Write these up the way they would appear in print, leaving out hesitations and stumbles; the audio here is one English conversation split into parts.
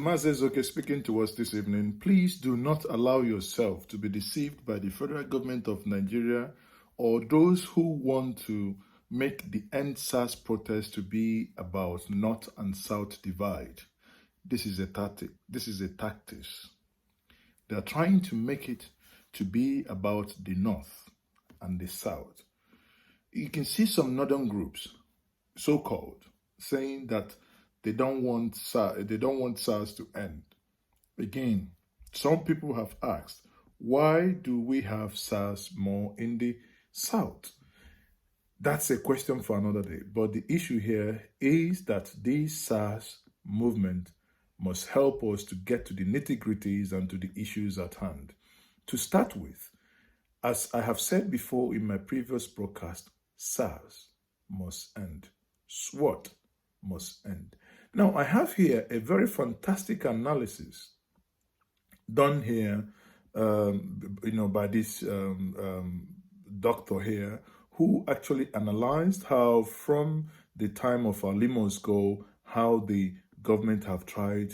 Mazi Ezeoke speaking to us this evening. Please do not allow yourself to be deceived by the federal government of Nigeria or those who want to make the End SARS protest to be about North and South divide. This is a tactic. This is a tactics. They are trying to make it to be about the North and the South. You can see some northern groups, so-called, saying that they don't want SARS to end. Again, some people have asked, why do we have SARS more in the South? That's a question for another day. But the issue here is that this SARS movement must help us to get to the nitty-gritties and to the issues at hand. To start with, as I have said before in my previous broadcast, SARS must end. SWAT must end. Now, I have here a very fantastic analysis done here, by this doctor here, who actually analyzed how from the time of our Limos Go, how the government have tried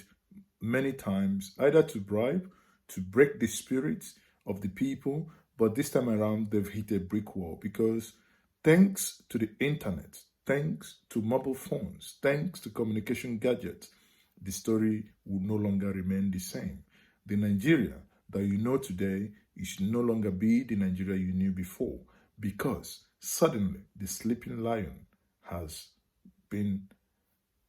many times either to bribe, to break the spirit of the people, but this time around they've hit a brick wall because thanks to the internet, thanks to mobile phones, thanks to communication gadgets, the story will no longer remain the same. The Nigeria that you know today, it should no longer be the Nigeria you knew before, because suddenly the sleeping lion has been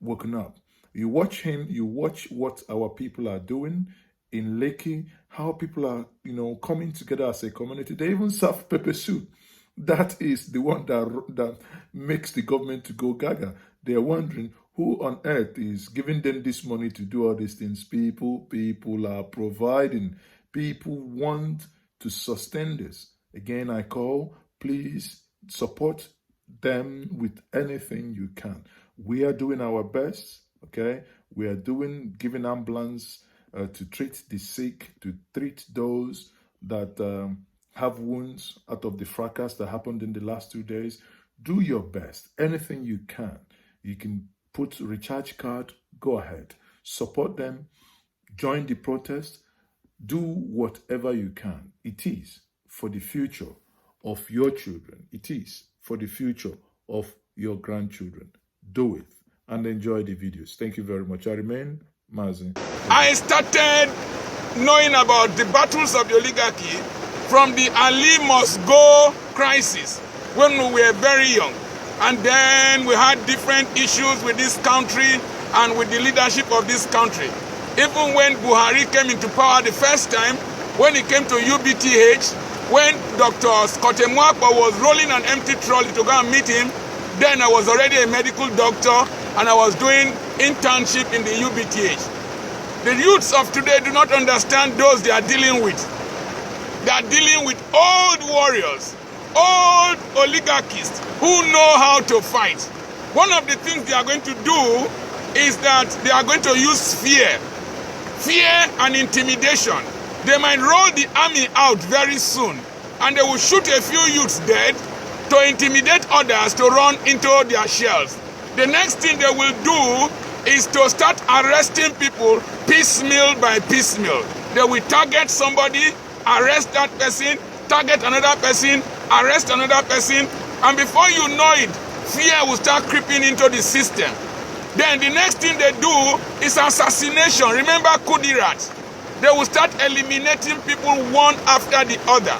woken up. You watch him, you watch what our people are doing in Lekki, how people are, coming together as a community. They even serve pepper soup. That is the one that makes the government to go gaga. They are wondering who on earth is giving them this money to do all these things. People are providing. People want to sustain this. Again, I call, please support them with anything you can. We are doing our best, okay? We are giving ambulance to treat the sick, to treat those that have wounds out of the fracas that happened in the last 2 days. Do your best. Anything you can. You can put recharge card, go ahead. Support them. Join the protest. Do whatever you can. It is for the future of your children. It is for the future of your grandchildren. Do it and enjoy the videos. Thank you very much. I remain Mazi. I started knowing about the battles of the oligarchy from the Ali Must Go crisis when we were very young. And then we had different issues with this country and with the leadership of this country. Even when Buhari came into power the first time, when he came to UBTH, when Dr. Scott Mwakwa was rolling an empty trolley to go and meet him, then I was already a medical doctor and I was doing internship in the UBTH. The youths of today do not understand those they are dealing with. They are dealing with old warriors, old oligarchists who know how to fight. One of the things they are going to do is that they are going to use fear and intimidation. They might roll the army out very soon and they will shoot a few youths dead to intimidate others to run into their shells. The next thing they will do is to start arresting people piecemeal by piecemeal. They will target somebody, arrest that person, target another person, arrest another person, and before you know it, fear will start creeping into the system. Then the next thing they do is assassination. Remember Kudirat? They will start eliminating people one after the other.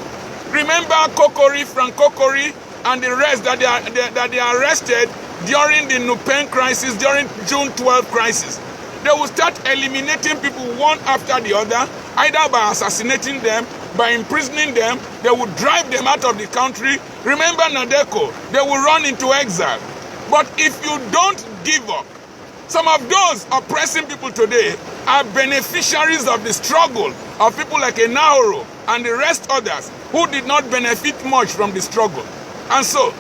Remember Kokori, Frank Kokori, and the rest that they arrested during the Nupen crisis, during June 12 crisis. They will start eliminating people one after the other, either by assassinating them, by imprisoning them. They will drive them out of the country. Remember Nadeko, they will run into exile. But if you don't give up, some of those oppressing people today are beneficiaries of the struggle of people like Enahoro and the rest others who did not benefit much from the struggle. And so,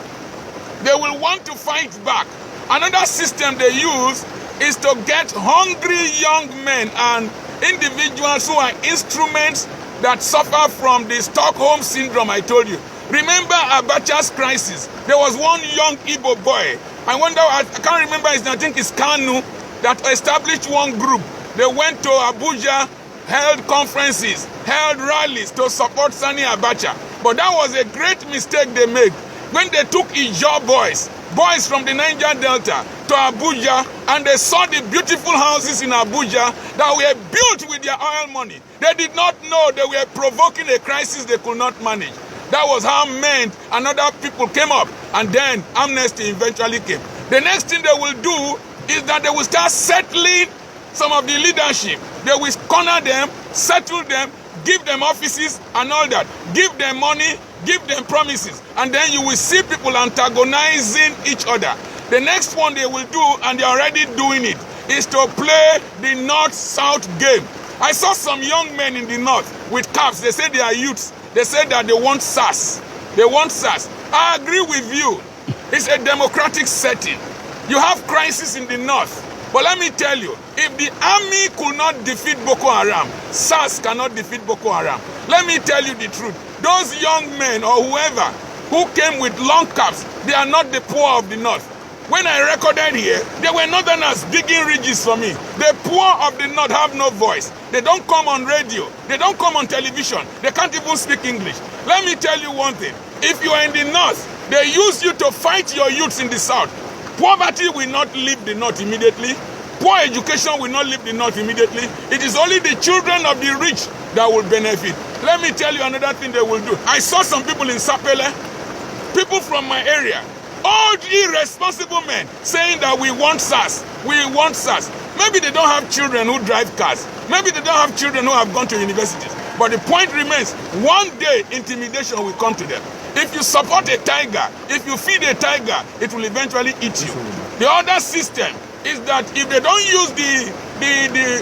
they will want to fight back. Another system they use is to get hungry young men and individuals who are instruments that suffer from the Stockholm syndrome I told you. Remember Abacha's crisis? There was one young Igbo boy. I can't remember his name, I think it's Kanu, that established one group They went to Abuja, held conferences, held rallies to support Sani Abacha. But that was a great mistake they made. When they took Ijaw boys from the Niger Delta to Abuja, and they saw the beautiful houses in Abuja that were built with their oil money, they did not know they were provoking a crisis they could not manage. That was how men and other people came up, and then amnesty eventually came. The next thing they will do is that they will start settling some of the leadership. They will corner them, settle them, give them offices and all that. Give them money, give them promises, and then you will see people antagonizing each other. The next one they will do, and they're already doing it, is to play the North-South game. I saw some young men in the North with caps. They say they are youths. They say that they want SARS. They want SARS. I agree with you. It's a democratic setting. You have crisis in the North. But let me tell you, if the army could not defeat Boko Haram, SARS cannot defeat Boko Haram. Let me tell you the truth. Those young men or whoever who came with long caps, they are not the poor of the North. When I recorded here, they were Northerners digging ridges for me. The poor of the North have no voice. They don't come on radio. They don't come on television. They can't even speak English. Let me tell you one thing. If you are in the North, they use you to fight your youths in the South. Poverty will not leave the North immediately. Poor education will not leave the North immediately. It is only the children of the rich that will benefit. Let me tell you another thing they will do. I saw some people in Sapele, people from my area, old irresponsible men saying that we want SARS, we want SARS. Maybe they don't have children who drive cars. Maybe they don't have children who have gone to universities. But the point remains, one day intimidation will come to them. If you support a tiger, if you feed a tiger, it will eventually eat you. The other system is that if they don't use the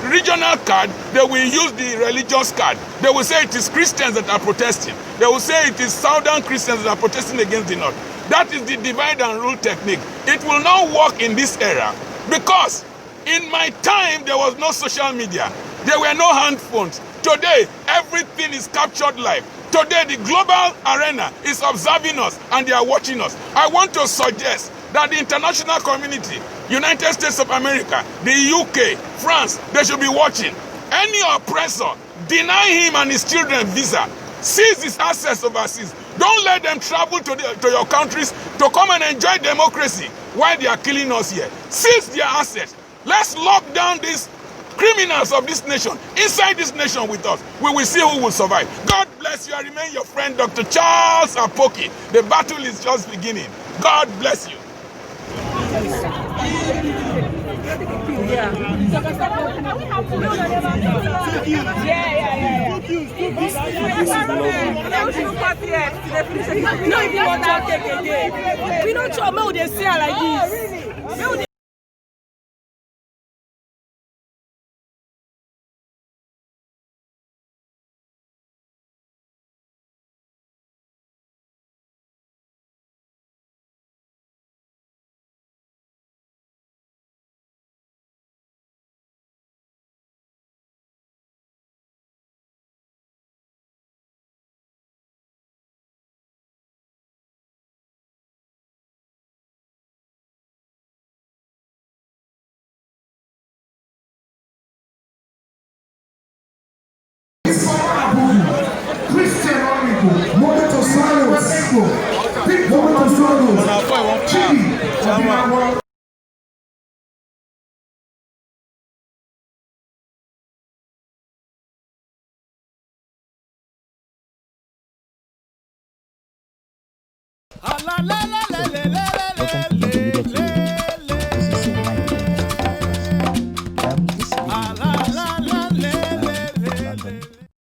regional card, they will use the religious card. They will say it is Christians that are protesting. They will say it is Southern Christians that are protesting against the North. That is the divide and rule technique. It will not work in this era because in my time there was no social media. There were no hand phones. Today, everything is captured live. Today, the global arena is observing us and they are watching us. I want to suggest that the international community, United States of America, the UK, France, they should be watching. Any oppressor, deny him and his children visa. Seize his assets overseas. Don't let them travel to your countries to come and enjoy democracy while they are killing us here. Seize their assets. Let's lock down these criminals of this nation inside this nation with us. We will see who will survive. God bless you. I remain your friend, Dr. Charles Apoki. The battle is just beginning. God bless you. We don't talk about they say like this. Moment of silence. Moment of silence. La la la la.